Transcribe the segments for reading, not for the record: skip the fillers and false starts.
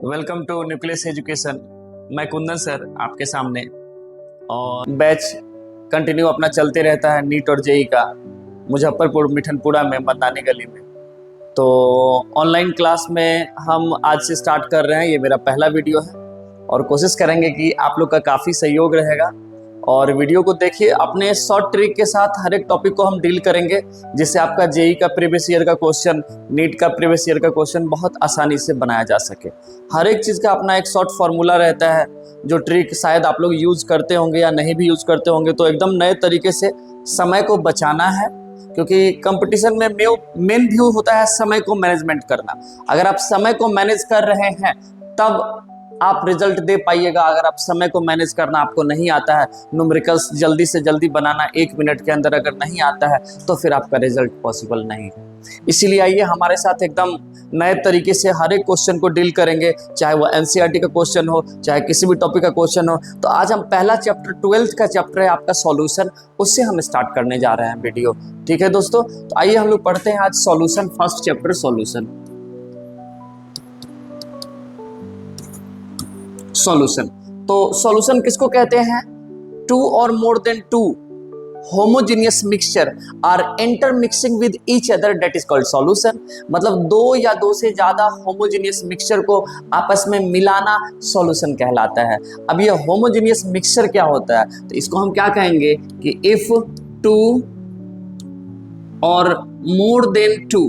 Welcome to nucleus education. मैं Kundan sir आपके सामने, और बैच कंटिन्यू अपना चलते रहता है नीट और जेई का, मुजफ्फरपुर मिठनपुरा में मर्दानी गली में। तो ऑनलाइन क्लास में हम आज से स्टार्ट कर रहे हैं। ये मेरा पहला वीडियो है और कोशिश करेंगे कि आप लोग का काफ़ी सहयोग रहेगा। और वीडियो को देखिए, अपने शॉर्ट ट्रिक के साथ हर एक टॉपिक को हम डील करेंगे, जिससे आपका जेई का प्रीवियस ईयर का क्वेश्चन, नीट का प्रीवियस ईयर का क्वेश्चन बहुत आसानी से बनाया जा सके। हर एक चीज़ का अपना एक शॉर्ट फार्मूला रहता है, जो ट्रिक शायद आप लोग यूज़ करते होंगे या नहीं भी यूज़ करते होंगे। तो एकदम नए तरीके से समय को बचाना है, क्योंकि कंपटीशन में मेन व्यू होता है समय को मैनेजमेंट करना। अगर आप समय को मैनेज कर रहे हैं तब आप रिजल्ट दे पाइएगा। अगर आप समय को मैनेज करना आपको नहीं आता है, न्यूमेरिकल्स जल्दी से जल्दी बनाना 1 मिनट के अंदर अगर नहीं आता है, तो फिर आपका रिजल्ट पॉसिबल नहीं है। इसीलिए आइए हमारे साथ एकदम नए तरीके से हर एक क्वेश्चन को डील करेंगे, चाहे वो एनसीईआरटी का क्वेश्चन हो, चाहे किसी भी टॉपिक का क्वेश्चन हो। तो आज हम पहला चैप्टर 12th का चैप्टर है आपका सॉल्यूशन, उससे हम स्टार्ट करने जा रहे हैं वीडियो। ठीक है दोस्तों, तो आइए हम लोग पढ़ते हैं आज solution, first chapter solution. Solution, तो सॉल्यूशन किसको कहते हैं? टू और more than two homogeneous mixture are intermixing with each other, that is called solution. मतलब दो या दो से ज्यादा होमोजेनियस मिक्सचर को आपस में मिलाना सॉल्यूशन कहलाता है। अब ये होमोजेनियस मिक्सचर क्या होता है, तो इसको हम क्या कहेंगे कि इफ टू और more than two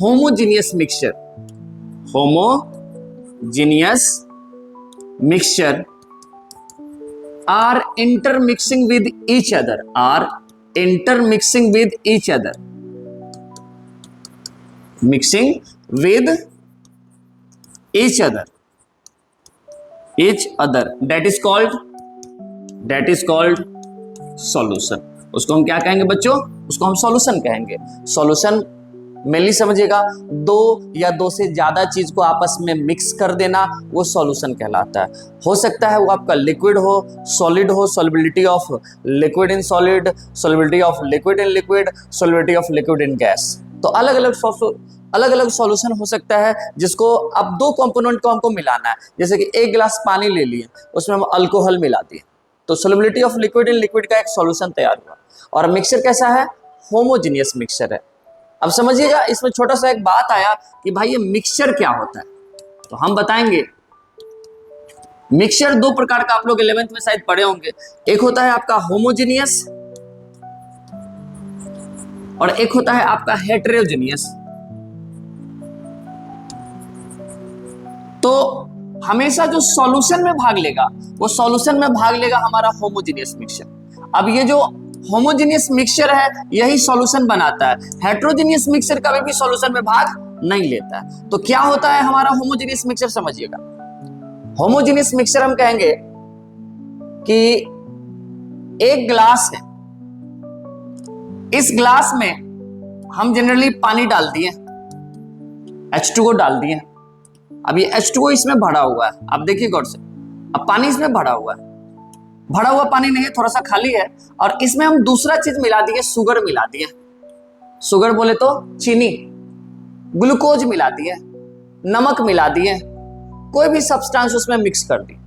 homogeneous mixture, homogeneous mixture are intermixing with each other, mixing with each other, that is called solution। उसको हम क्या कहेंगे बच्चों? उसको हम सॉल्यूशन कहेंगे। सॉल्यूशन मेनली समझिएगा, दो या दो से ज्यादा चीज को आपस में मिक्स कर देना, वो सॉल्यूशन कहलाता है। हो सकता है वो आपका लिक्विड हो, सॉलिड हो, solubility of liquid in solid, solubility of liquid in liquid, solubility of liquid in gas. तो अलग अलग सॉल्यूशन हो सकता है, जिसको अब दो कंपोनेंट को हमको मिलाना है। जैसे कि एक गिलास पानी ले लिए, उसमें हम अल्कोहल मिला दिए, तो solubility of liquid in liquid का एक सॉल्यूशन तैयार हुआ। और मिक्सचर कैसा है? होमोजेनियस मिक्सचर है। अब समझिएगा, इसमें छोटा सा एक बात आया कि भाई ये मिक्सचर क्या होता है, तो हम बताएंगे। मिक्सचर दो प्रकार का आप लोग 11th में शायद पढ़े होंगे। एक होता है आपका होमोजेनियस और एक होता है आपका हेटेरोजेनियस। तो हमेशा जो सॉल्यूशन में भाग लेगा, वो सॉल्यूशन में भाग लेगा हमारा होमोजेनियस मिक्सचर। अब ये जो होमोजेनियस मिक्सचर है, यही सॉल्यूशन बनाता है। हेटेरोजेनियस मिक्सचर कभी भी सॉल्यूशन में भाग नहीं लेता है। तो क्या होता है हमारा होमोजेनियस मिक्सचर? समझिएगा, होमोजेनियस मिक्सचर हम कहेंगे कि एक ग्लास है, इस ग्लास में हम जनरली पानी डाल दिए, H2O डाल दिए। अब ये H2O इसमें भरा हुआ है, आप देखिए गौर से। अब पानी इसमें भरा हुआ है, भरा हुआ पानी नहीं है, थोड़ा सा खाली है, और इसमें हम दूसरा चीज मिला दिए, शुगर मिला दिए। शुगर बोले तो चीनी, ग्लूकोज मिला दिए, नमक मिला दिए, कोई भी सब्सटेंस उसमें मिक्स कर दी।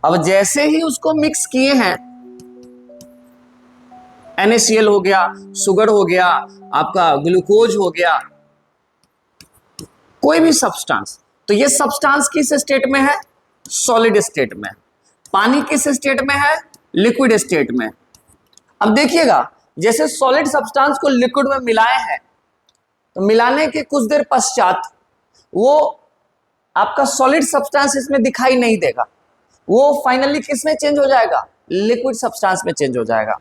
अब जैसे ही उसको मिक्स किए हैं, NaCl हो गया, शुगर हो गया, आपका ग्लूकोज हो गया, कोई भी सब्सटेंस, तो ये सब्सटेंस किस स्टेट में है? सॉलिड स्टेट में। पानी किस स्टेट में है? लिक्विड स्टेट में। अब देखिएगा, जैसे सॉलिड सब्सटेंस को लिक्विड में मिलाए हैं, तो मिलाने के कुछ देर पश्चात वो आपका सॉलिड सब्सटेंस इसमें दिखाई नहीं देगा, वो फाइनली किस में चेंज हो जाएगा? लिक्विड सब्सटेंस में चेंज हो जाएगा।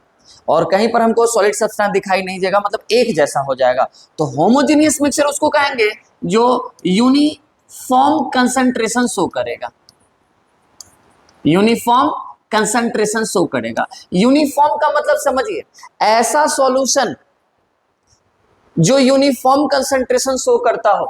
और कहीं पर हमको सॉलिड सब्सटेंस दिखाई नहीं देगा, मतलब एक जैसा हो जाएगा। तो होमोजेनियस मिक्सचर उसको कहेंगे जो यूनिफॉर्म कंसंट्रेशन शो करेगा, यूनिफॉर्म कंसंट्रेशन शो करेगा। यूनिफॉर्म का मतलब समझिए, ऐसा सॉल्यूशन जो यूनिफॉर्म कंसंट्रेशन शो करता हो,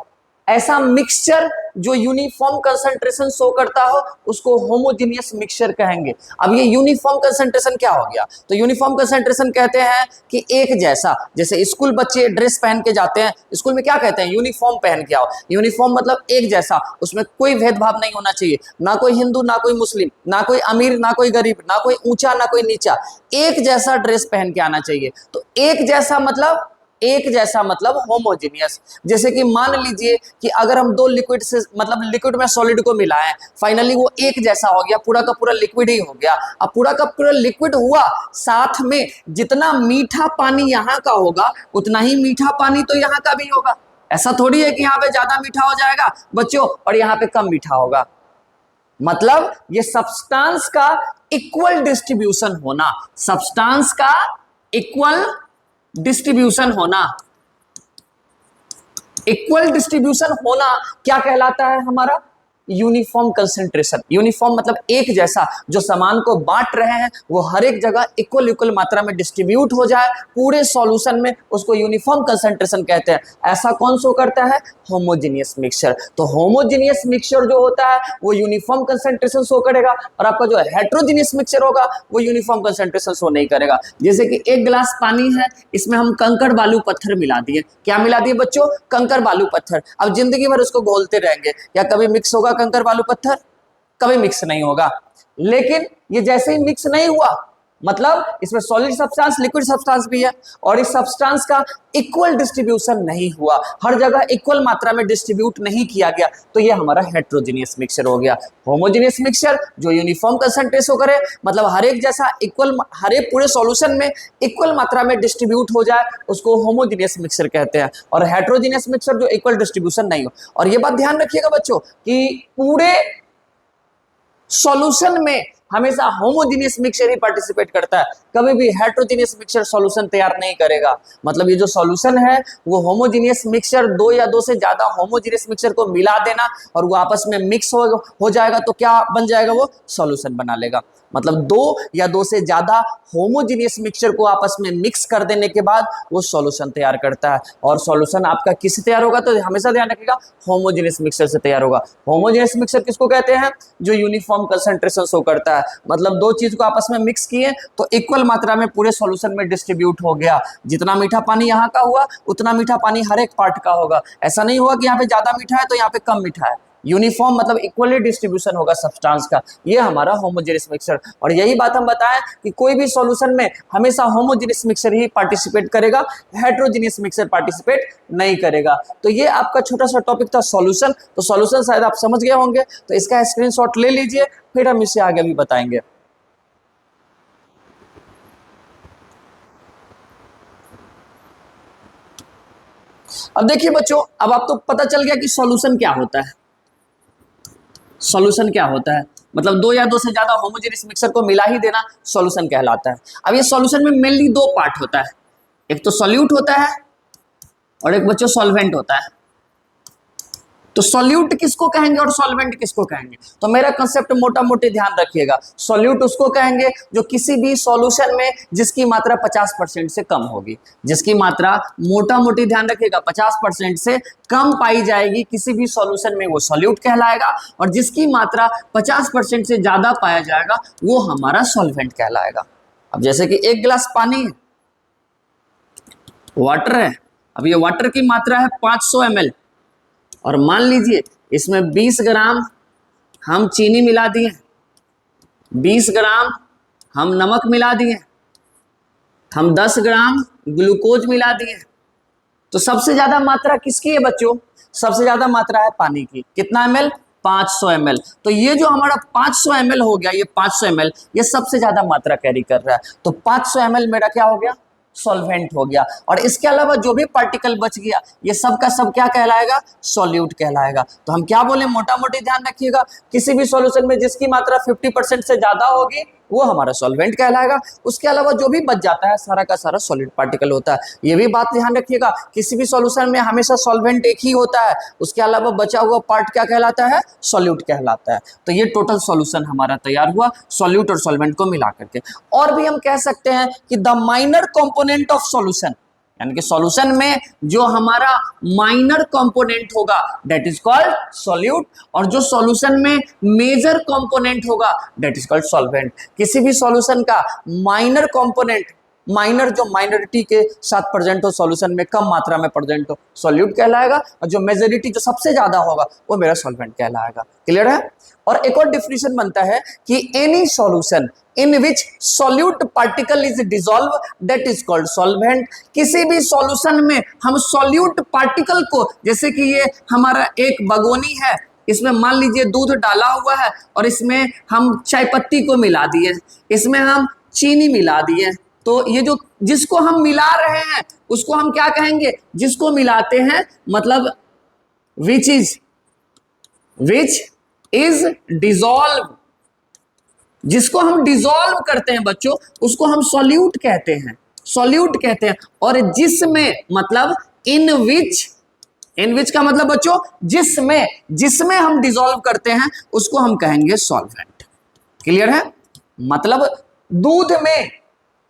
ऐसा मिक्सचर जो यूनिफॉर्म कंसंट्रेशन शो करता हो उसको होमोजेनियस मिक्सचर कहेंगे। अब ये यूनिफॉर्म कंसंट्रेशन क्या हो गया? तो यूनिफॉर्म कंसंट्रेशन कहते हैं कि एक जैसा, जैसे स्कूल बच्चे ड्रेस पहन के जाते हैं, स्कूल में क्या कहते हैं? यूनिफॉर्म पहन के आओ। यूनिफॉर्म मतलब एक जैसा, उसमें कोई भेदभाव नहीं होना चाहिए, ना कोई हिंदू ना कोई मुस्लिम, ना कोई अमीर ना कोई गरीब, ना कोई ऊंचा ना कोई नीचा, एक जैसा ड्रेस पहन के आना चाहिए। तो एक जैसा मतलब, एक जैसा मतलब होमोजेनियस। जैसे कि मान लीजिए कि अगर हम दो लिक्विड से, मतलब लिक्विड में सॉलिड को मिलाएं, फाइनली वो एक जैसा हो गया, पूरा का पूरा लिक्विड ही हो गया। अब पूरा का पूरा लिक्विड हुआ, साथ में जितना मीठा पानी यहाँ का होगा उतना ही मीठा पानी तो यहाँ का भी होगा। ऐसा थोड़ी है कि यहाँ पे ज्यादा मीठा हो जाएगा बच्चों और यहाँ पे कम मीठा होगा। मतलब ये सब्सटेंस का इक्वल डिस्ट्रीब्यूशन होना, सब्सटेंस का इक्वल डिस्ट्रीब्यूशन होना, इक्वल डिस्ट्रीब्यूशन होना क्या कहलाता है? हमारा यूनिफॉर्म कंसंट्रेशन। यूनिफॉर्म मतलब एक जैसा, जो सामान को बांट रहे हैं वो हर एक जगह इक्वल इक्वल मात्रा में डिस्ट्रीब्यूट हो जाए पूरे सॉल्यूशन में, उसको यूनिफॉर्म कंसंट्रेशन कहते हैं। ऐसा कौन शो करता है? Homogeneous mixture. तो होमोजेनियस मिक्सचर जो होता है वो यूनिफॉर्म कंसंट्रेशन शो करेगा, और आपका जो हेट्रोजेनियस मिक्सचर होगा वो यूनिफॉर्म कंसंट्रेशन शो नहीं करेगा। जैसे कि एक गिलास पानी है, इसमें हम कंकड़ बालू पत्थर मिला दिए। क्या मिला दिए बच्चों? कंकड़ बालू पत्थर। अब जिंदगी भर उसको घोलते रहेंगे, क्या कभी मिक्स होगा कंकड़ बालू पत्थर? कभी मिक्स नहीं होगा। लेकिन ये जैसे ही मिक्स नहीं हुआ, मतलब इसमें सॉलिड सब्सटेंस लिक्विड सब्सटेंस भी है, और इस सब्सटेंस का इक्वल डिस्ट्रीब्यूशन नहीं हुआ, हर जगह इक्वल मात्रा में डिस्ट्रीब्यूट नहीं किया गया, तो ये हमारा हेट्रोजेनियस मिक्सचर हो गया। होमोजेनियस मिक्सचर जो यूनिफॉर्म कंसंट्रेशन करे, मतलब हर एक जैसा इक्वल, हर एक पूरे सॉल्यूशन में इक्वल मात्रा में डिस्ट्रीब्यूट हो जाए, उसको होमोजेनियस मिक्सचर कहते हैं। और हेट्रोजेनियस मिक्सचर जो इक्वल डिस्ट्रीब्यूशन नहीं हो। और ये बात ध्यान रखिएगा बच्चों कि पूरे सॉल्यूशन में हमेशा होमोजेनियस मिक्सचर ही पार्टिसिपेट करता है, कभी भी हेट्रोजेनियस मिक्सचर सॉल्यूशन तैयार नहीं करेगा। मतलब ये जो सॉल्यूशन है वो होमोजेनियस मिक्सचर, दो या दो से ज्यादा होमोजेनियस मिक्सचर को मिला देना और वो आपस में मिक्स हो जाएगा, तो क्या बन जाएगा? वो सॉल्यूशन बना लेगा। मतलब दो या दो से ज्यादा होमोजेनियस मिक्सचर को आपस में मिक्स कर देने के बाद वो सॉल्यूशन तैयार करता है। और सॉल्यूशन आपका किससे तैयार होगा? तो हमेशा ध्यान रखिएगा, होमोजेनियस मिक्सचर से तैयार होगा। होमोजेनियस मिक्सचर किसको कहते हैं? जो यूनिफॉर्म कंसंट्रेशन शो करता है। मतलब दो चीज को आपस में मिक्स किए तो इक्वल मात्रा में पूरे सॉल्यूशन में डिस्ट्रीब्यूट हो गया। जितना मीठा पानी यहाँ का हुआ उतना मीठा पानी हर एक पार्ट का होगा। ऐसा नहीं हुआ कि यहाँ पे ज्यादा मीठा है तो यहाँ पे कम मीठा है। यूनिफॉर्म मतलब इक्वली डिस्ट्रीब्यूशन होगा सब्सटेंस का। ये हमारा होमोजेनियस मिक्सचर। और यही बात हम बताएं कि कोई भी सॉल्यूशन में हमेशा होमोजेनियस मिक्सचर ही पार्टिसिपेट करेगा, हेट्रोजेनियस मिक्सचर पार्टिसिपेट नहीं करेगा। तो ये आपका छोटा सा टॉपिक था सॉल्यूशन। तो सॉल्यूशन शायद आप समझ गए होंगे, तो इसका स्क्रीनशॉट ले लीजिए, फिर हम इससे आगे भी बताएंगे। अब देखिए बच्चों, अब आपको पता चल गया कि सॉल्यूशन क्या होता है। सॉल्यूशन क्या होता है मतलब दो या दो से ज्यादा होमोजेनियस मिक्सचर को मिला ही देना सॉल्यूशन कहलाता है। अब ये सॉल्यूशन में मेनली दो पार्ट होता है, एक तो सॉल्यूट होता है और एक बच्चों सॉल्वेंट होता है। तो सॉल्यूट किसको कहेंगे और सॉल्वेंट किसको कहेंगे? तो मेरा कंसेप्ट मोटा मोटी ध्यान रखिएगा। सॉल्यूट उसको कहेंगे जो किसी भी सॉल्यूशन में जिसकी मात्रा 50% से कम होगी, जिसकी मात्रा मोटा मोटी ध्यान रखिएगा 50% से कम पाई जाएगी किसी भी सॉल्यूशन में, वो सॉल्यूट कहलाएगा। और जिसकी मात्रा 50% से ज्यादा पाया जाएगा वो हमारा सॉल्वेंट कहलाएगा। अब जैसे कि एक गिलास पानी है, वाटर है, अब ये वाटर की मात्रा है 500 ml, और मान लीजिए इसमें 20 ग्राम हम चीनी मिला दिए, 20 ग्राम हम नमक मिला दिए, हम 10 ग्राम ग्लूकोज मिला दिए। तो सबसे ज्यादा मात्रा किसकी है बच्चों? सबसे ज्यादा मात्रा है पानी की। कितना ml? 500 ml। तो ये जो हमारा 500 ml हो गया, ये 500 ml ये सबसे ज्यादा मात्रा कैरी कर रहा है। तो 500 ml मेरा क्या हो गया? सॉल्वेंट हो गया। और इसके अलावा जो भी पार्टिकल बच गया ये सब का सब क्या कहलाएगा? सॉल्यूट कहलाएगा। तो हम क्या बोले, मोटा मोटी ध्यान रखिएगा, किसी भी सॉल्यूशन में जिसकी मात्रा 50% से ज्यादा होगी वो हमारा सॉल्वेंट कहलाएगा। उसके अलावा जो भी बच जाता है सारा का सारा सॉलिड पार्टिकल होता है। ये भी बात ध्यान रखिएगा, किसी भी सॉल्यूशन में हमेशा सॉल्वेंट एक ही होता है, उसके अलावा बचा हुआ पार्ट क्या कहलाता है? सॉल्यूट कहलाता है। तो ये टोटल सॉल्यूशन हमारा तैयार हुआ सॉल्यूट और सॉल्वेंट को मिला करके। और भी हम कह सकते हैं कि the minor component of solution, यानी कि सॉल्यूशन में जो हमारा माइनर कंपोनेंट होगा दैट इज कॉल्ड सॉल्यूट, और जो सॉल्यूशन में मेजर कंपोनेंट होगा दैट इज कॉल्ड सॉल्वेंट। किसी भी सॉल्यूशन का माइनर कंपोनेंट, माइनर जो माइनॉरिटी के साथ प्रेजेंट हो सॉल्यूशन में, कम मात्रा में प्रेजेंट हो, सॉल्यूट कहलाएगा, और जो मेजॉरिटी जो सबसे ज्यादा होगा वो मेरा सॉल्वेंट कहलाएगा। क्लियर है? और एक और डिफिनेशन बनता है कि any solution in which solute particle is dissolve that is called solvent. किसी भी सॉल्यूशन में हम सॉल्यूट पार्टिकल को, जैसे कि ये हमारा एक बगोनी है, इसमें मान लीजिए दूध डाला हुआ है और इसमें हम चाय पत्ती को मिला दिए, इसमें हम चीनी मिला दिए, तो ये जो जिसको हम मिला रहे हैं उसको हम क्या कहेंगे? जिसको मिलाते हैं, मतलब विच इज डिसॉल्व, जिसको हम डिसॉल्व करते हैं बच्चों उसको हम सॉल्यूट कहते हैं, सॉल्यूट कहते हैं। और जिसमें मतलब इन विच का मतलब बच्चों जिसमें हम डिसॉल्व करते हैं उसको हम कहेंगे सॉल्वेंट। क्लियर है? मतलब दूध में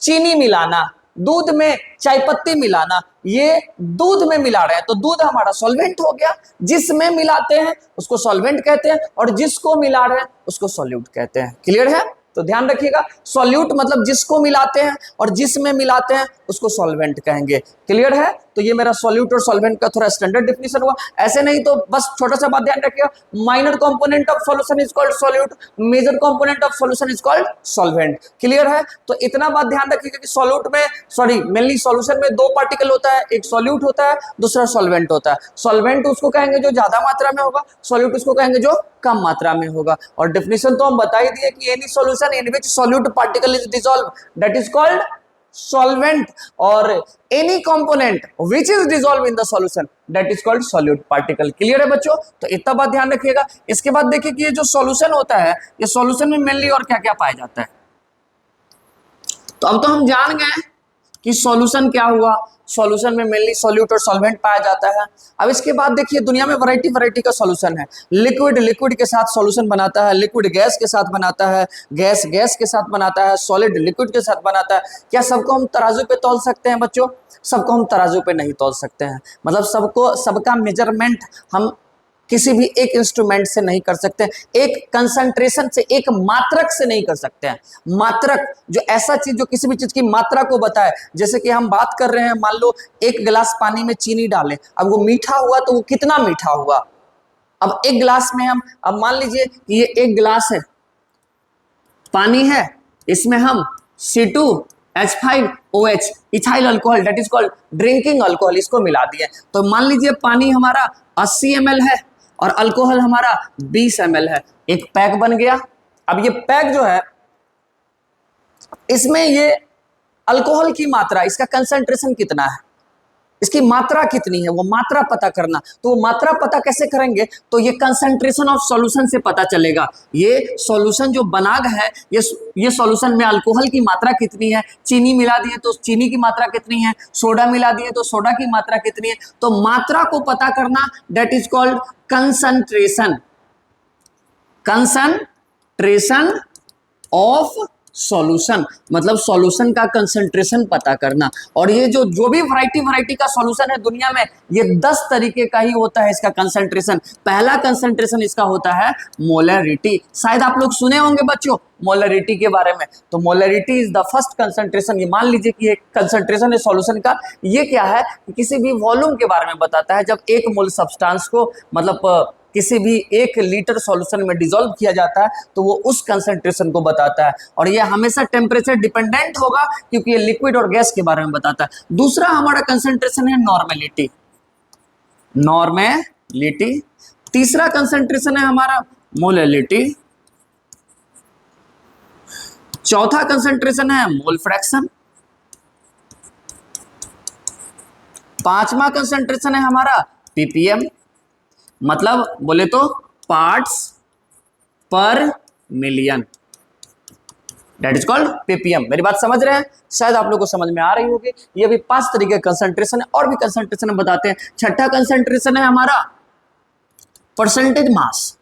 चीनी मिलाना, दूध में चाय पत्ती मिलाना, ये दूध में मिला रहे हैं तो दूध हमारा सॉल्वेंट हो गया। जिसमें मिलाते हैं उसको सॉल्वेंट कहते हैं, और जिसको मिला रहे हैं उसको सॉल्यूट कहते हैं। क्लियर है? तो ध्यान रखिएगा, सॉल्यूट मतलब जिसको मिलाते हैं और जिसमें मिलाते हैं उसको सॉल्वेंट कहेंगे। क्लियर है? तो ये मेरा सॉल्यूट और सॉल्वेंट का थोड़ा स्टैंडर्ड डिफिनेशन हुआ। ऐसे नहीं तो बस छोटा सा बात ध्यान रखिएगा, minor component of solution is called solute, major component of solution is called solvent. Clear है? तो इतना बात ध्यान रखिएगा कि सॉल्यूट में मेनली सॉल्यूशन में दो पार्टिकल होता है, एक सॉल्यूट होता है, दूसरा सॉल्वेंट होता है। सॉल्वेंट उसको कहेंगे जो ज्यादा मात्रा में होगा, सॉल्यूट उसको कहेंगे जो कम मात्रा में होगा। और डेफिनेशन तो हम बता ही दिए कि any solution in which solute particle is dissolve that is called solvent, और any component which is dissolved in the solution that is called solute particle। Clear है बच्चों? तो इतना बात ध्यान रखिएगा। इसके बाद देखिए कि ये जो सॉल्यूशन होता है, ये सॉल्यूशन में मेनली और क्या क्या पाया जाता है। तो अब तो हम जान गए कि सॉल्यूशन क्या हुआ, सॉल्यूशन में मेनली सॉल्यूट और सॉल्वेंट पाया जाता है। अब इसके बाद देखिए दुनिया में वैरायटी का सॉल्यूशन है। लिक्विड के साथ सॉल्यूशन बनाता है, लिक्विड गैस के साथ बनाता है, गैस के साथ बनाता है, सॉलिड लिक्विड के साथ बनाता है। क्या सबको हम तराजू पे तौल सकते हैं बच्चों? सबको हम तराजू पे नहीं तौल सकते हैं, मतलब सबका मेजरमेंट हम किसी भी एक इंस्ट्रूमेंट से नहीं कर सकते, एक कंसंट्रेशन से, एक मात्रक से नहीं कर सकते हैं। मात्रक जो ऐसा चीज जो किसी भी चीज की मात्रा को बताए, जैसे कि हम बात कर रहे हैं, मान लो एक गिलास पानी में चीनी डालें, अब वो मीठा हुआ तो वो कितना मीठा हुआ। अब एक गिलास में हम, अब मान लीजिए कि ये एक गिलास है, पानी है, इसमें हम C2H5OH ethyl alcohol that is called drinking alcohol इसको मिला दिए। तो मान लीजिए पानी हमारा 80 ml है और अल्कोहल हमारा 20 ml है, एक पैक बन गया। अब ये पैक जो है, इसमें ये अल्कोहल की मात्रा, इसका कंसंट्रेशन कितना है, इसकी मात्रा कितनी है, वो मात्रा पता करना। तो वो मात्रा पता कैसे करेंगे? तो ये कंसंट्रेशन ऑफ सॉल्यूशन से पता चलेगा। ये सॉल्यूशन जो बना है, ये सॉल्यूशन में अल्कोहल की मात्रा कितनी है, चीनी मिला दिए तो चीनी की मात्रा कितनी है, सोडा मिला दिए तो सोडा की मात्रा कितनी है। तो मात्रा को पता करना that is called concentration, concentration of solution, मतलब सॉल्यूशन का कंसंट्रेशन पता करना। और ये जो भी वैरायटी का सॉल्यूशन है दुनिया में, ये 10 तरीके का ही होता है इसका कंसंट्रेशन। पहला कंसंट्रेशन इसका होता है मोलरिटी। शायद आप लोग सुने होंगे बच्चों मोलरिटी के बारे में। तो molarity is the first concentration. ये मान लीजिए कि एक कंसंट्रेशन है सॉल्यूशन का। ये क्या है? किसी भी वॉल्यूम के बारे में बताता है। जब 1 मोल सब्सटेंस को, मतलब किसी भी 1 लीटर सॉल्यूशन में डिसॉल्व किया जाता है तो वो उस कंसंट्रेशन को बताता है। और ये हमेशा टेम्परेचर डिपेंडेंट होगा क्योंकि ये लिक्विड और गैस के बारे में बताता है। दूसरा हमारा कंसंट्रेशन है नॉर्मेलिटी, नॉर्मेलिटी। तीसरा कंसंट्रेशन है हमारा मोलरिटी। चौथा कंसंट्रेशन है मोल फ्रैक्शन। पांचवा कंसंट्रेशन है हमारा पीपीएम, मतलब बोले तो पार्ट्स पर million, that is called ppm. मेरी बात समझ रहे हैं? शायद आप लोग को समझ में आ रही होगी। ये भी 5 तरीके का कंसंट्रेशन है, और भी कंसंट्रेशन हम बताते हैं। छठा कंसंट्रेशन है हमारा परसेंटेज मास।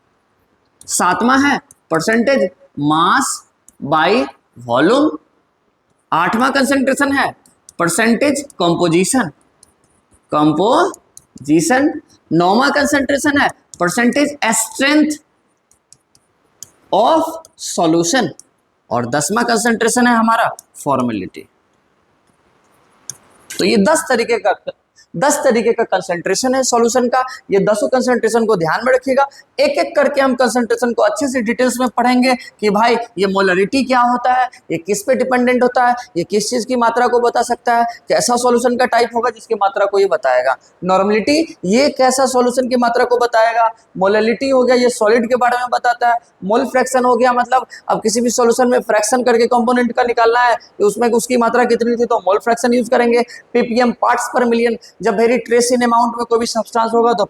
7वां है परसेंटेज मास बाय वॉल्यूम। 8वां कंसंट्रेशन है परसेंटेज कंपोजिशन, कंपोजिशन। 9वां कंसंट्रेशन है परसेंटेज स्ट्रेंथ ऑफ सॉल्यूशन, और 10वां कंसंट्रेशन है हमारा फॉर्मेलिटी। तो ये 10 तरीके का कंसंट्रेशन है सॉल्यूशन का। ये 10 कंसंट्रेशन को ध्यान में रखिएगा। एक एक करके हम कंसंट्रेशन को अच्छे से डिटेल्स में पढ़ेंगे कि भाई ये मोलरिटी क्या होता है, ये किस पे डिपेंडेंट होता है, ये किस चीज की मात्रा को बता सकता है, कैसा सॉल्यूशन का टाइप होगा जिसकी मात्रा को ये बताएगा। नॉर्मलिटी ये कैसा सॉल्यूशन की मात्रा को बताएगा। मोलरिटी हो गया ये सॉलिड के बारे में बताता है। मोल फ्रैक्शन हो गया मतलब अब किसी भी सॉल्यूशन में फ्रैक्शन करके कंपोनेंट का निकालना है तो उसमें उसकी मात्रा कितनी थी तो मोल फ्रैक्शन यूज करेंगे। पीपीएम पार्ट्स पर मिलियन, जब वेरी ट्रेस इन अमाउंट में कोई भी सब्सटेंस होगा तो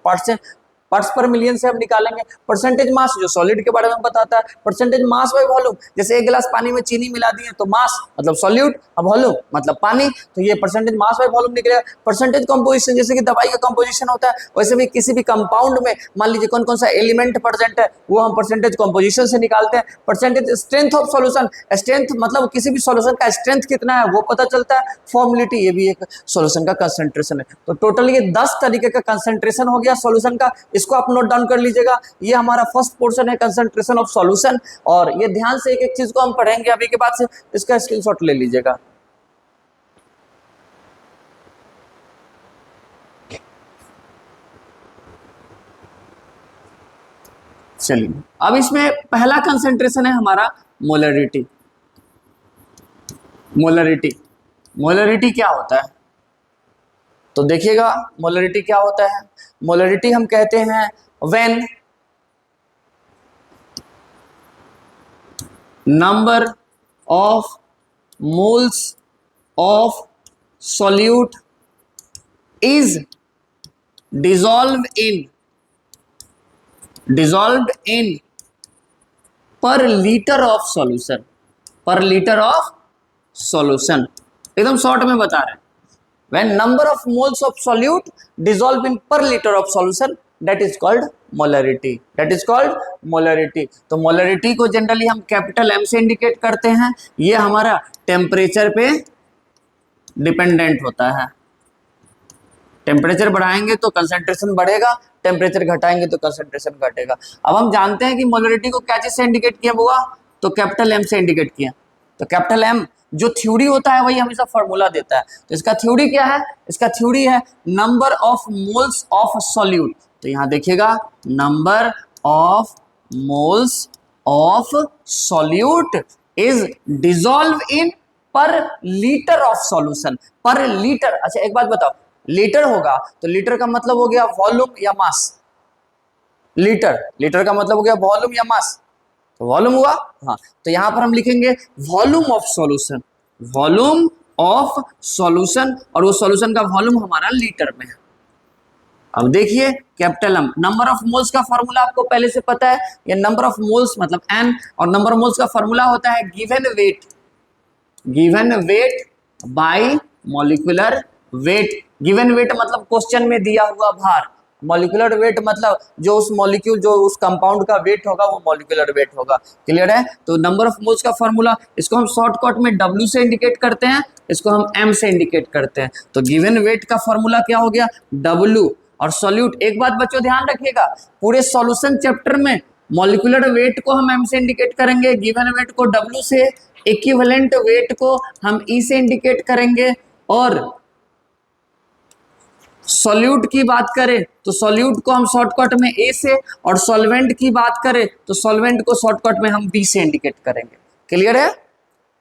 पार्ट्स पर मिलियन से हम निकालेंगे। परसेंटेज मास जो सॉलिड के बारे में बताता है। परसेंटेज मास बाय वॉल्यूम, जैसे एक गिलास पानी में चीनी मिला दिए तो मास मतलब सॉल्यूट, अब वॉल्यूम मतलब पानी, तो ये परसेंटेज मास बाय वॉल्यूम निकलेगा। परसेंटेज कंपोजिशन, जैसे कि दवाई का कंपोजिशन होता है वैसे भी किसी भी कंपाउंड में मान लीजिए कौन कौन सा एलिमेंट प्रेजेंट है वो हम परसेंटेज कंपोजिशन से निकालते हैं। Percentage strength of solution, strength मतलब किसी भी सॉल्यूशन का स्ट्रेंथ कितना है वो पता चलता है। फॉर्मेलिटी ये भी एक सॉल्यूशन का कंसंट्रेशन है। तो टोटल ये 10 तरीके का कंसंट्रेशन हो गया सॉल्यूशन का। इसको आप नोट डाउन कर लीजिएगा। ये हमारा फर्स्ट पोर्शन है कंसंट्रेशन ऑफ सॉल्यूशन, और ये ध्यान से एक एक चीज को हम पढ़ेंगे अभी के बाद से, इसका स्क्रीनशॉट ले लीजिएगा। चलिए अब इसमें पहला कंसंट्रेशन है हमारा मोलरिटी। मोलरिटी, मोलरिटी क्या होता है तो देखिएगा मोलरिटी क्या होता है। मोलरिटी हम कहते हैं when number of moles of solute is dissolved in per liter of solution, per liter of solution। एकदम शॉर्ट में बता रहे हैं। When number of moles of solute dissolve in per liter of solution, that is called molarity, that is called molarity। तो molarity को generally हम capital M से indicate करते हैं। ये हमारा टेम्परेचर पे डिपेंडेंट होता है। टेम्परेचर बढ़ाएंगे तो कंसंट्रेशन बढ़ेगा, टेम्परेचर घटाएंगे तो कंसंट्रेशन घटेगा। अब हम जानते हैं कि मोलरिटी को क्या चीज से इंडिकेट किया हुआ, तो कैपिटल एम से इंडिकेट किया। तो कैपिटल एम जो थ्योरी होता है वही हमेशा फॉर्मूला देता है। तो इसका थ्योरी क्या है, इसका थ्योरी है number of moles of solute. तो यहां देखिएगा number of moles of solute is dissolve in पर लीटर ऑफ सॉल्यूशन। पर लीटर, अच्छा एक बात बताओ, लीटर होगा तो लीटर का मतलब हो गया वॉल्यूम या मास। लीटर का मतलब हो गया वॉल्यूम या मास, तो वॉल्यूम हुआ। हाँ, तो यहां पर हम लिखेंगे volume of solution, volume of solution, और वो सॉल्यूशन का वॉल्यूम हमारा लीटर में है। अब देखिए capital M, number of moles का फॉर्मूला आपको पहले से पता है। ये नंबर ऑफ मोल्स मतलब एन, और नंबर ऑफ मोल्स का फॉर्मूला होता है given weight by molecular weight. Given weight मतलब क्वेश्चन में दिया हुआ भार, मॉलिक्यूलर वेट मतलब जो उस मॉलिक्यूल जो उस कंपाउंड का वेट होगा वो मॉलिक्यूलर वेट होगा। क्लियर है। तो नंबर ऑफ मोल्स का फॉर्मूला, इसको हम शॉर्टकट में W से इंडिकेट करते हैं, इसको हम M से इंडिकेट करते हैं। तो गिवन वेट का फॉर्मूला क्या हो गया W, और सॉल्यूट। एक बात बच्चों ध्यान रखिएगा, पूरे सॉल्यूशन चैप्टर में मॉलिक्यूलर वेट को हम M से इंडिकेट करेंगे, गिवन वेट को W से, इक्विवेलेंट वेट को हम E से इंडिकेट करेंगे, और सॉल्यूट की बात करें तो सॉल्यूट को हम शॉर्टकट में A से, और सॉल्वेंट की बात करें तो सॉल्वेंट को शॉर्टकट में हम B से इंडिकेट करेंगे। क्लियर है।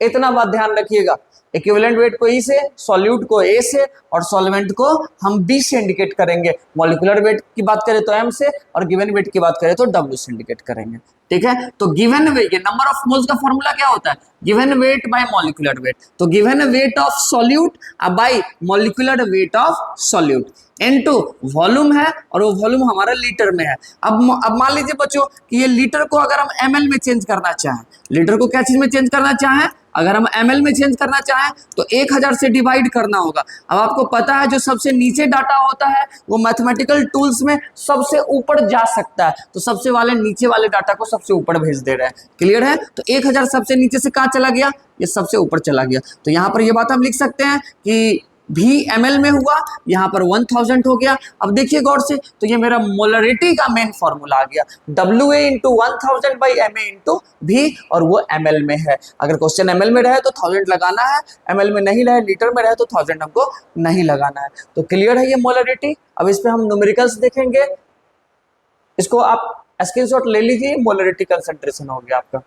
इतना बात ध्यान रखिएगा, इक्विवेलेंट वेट को E से, सॉल्यूट को A से, और सॉल्वेंट को हम B से इंडिकेट करेंगे। मॉलिक्यूलर वेट की बात करें तो M से, और गिवन वेट की बात करें तो W से इंडिकेट करेंगे। ठीक है। तो गिवन वेट, ये नंबर ऑफ मोल्स का फॉर्मूला क्या होता है, given weight by molecular weight. तो given weight of solute by molecular weight of solute into volume है, और वो वॉल्यूम हमारा लीटर में है। अब मान लीजिए बच्चों कि ये लीटर को अगर हम ml में चेंज करना चाहें, लीटर को क्या चीज में चेंज करना चाहें, अगर हम ml में चेंज करना चाहें तो 1000 से डिवाइड करना होगा। अब आपको पता है जो सबसे नीचे डाटा होता है वो मैथमेटिकल टूल्स में सबसे ऊपर जा सकता है, तो सबसे वाले नीचे वाले डाटा को सबसे ऊपर भेज दे रहे हैं। क्लियर है? तो 1000 सबसे नीचे से कहाँ चला गया? ये सबसे ऊपर चला गया। तो यहाँ पर ये बात हम लिख सकते हैं कि भी ml में हुआ, यहाँ पर 1000 हो गया। अब देखिए गौर से, तो ये मेरा मोलरिटी का मेन फॉर्मूला आ गया, WA into 1000 by MA into भी, और वो ml में है। अगर क्वेश्चन ml में रहे तो 1000 लगाना है, ml में नहीं रहे, लीटर में रहे तो 1000 हमको नहीं लगाना है। तो क्लियर है ये मोलरिटी। अब इस पे हम न्यूमेरिकल्स देखेंगे, इसको आप स्क्रीनशॉट ले लीजिए, मोलरिटी कंसंट्रेशन हो गया आपका।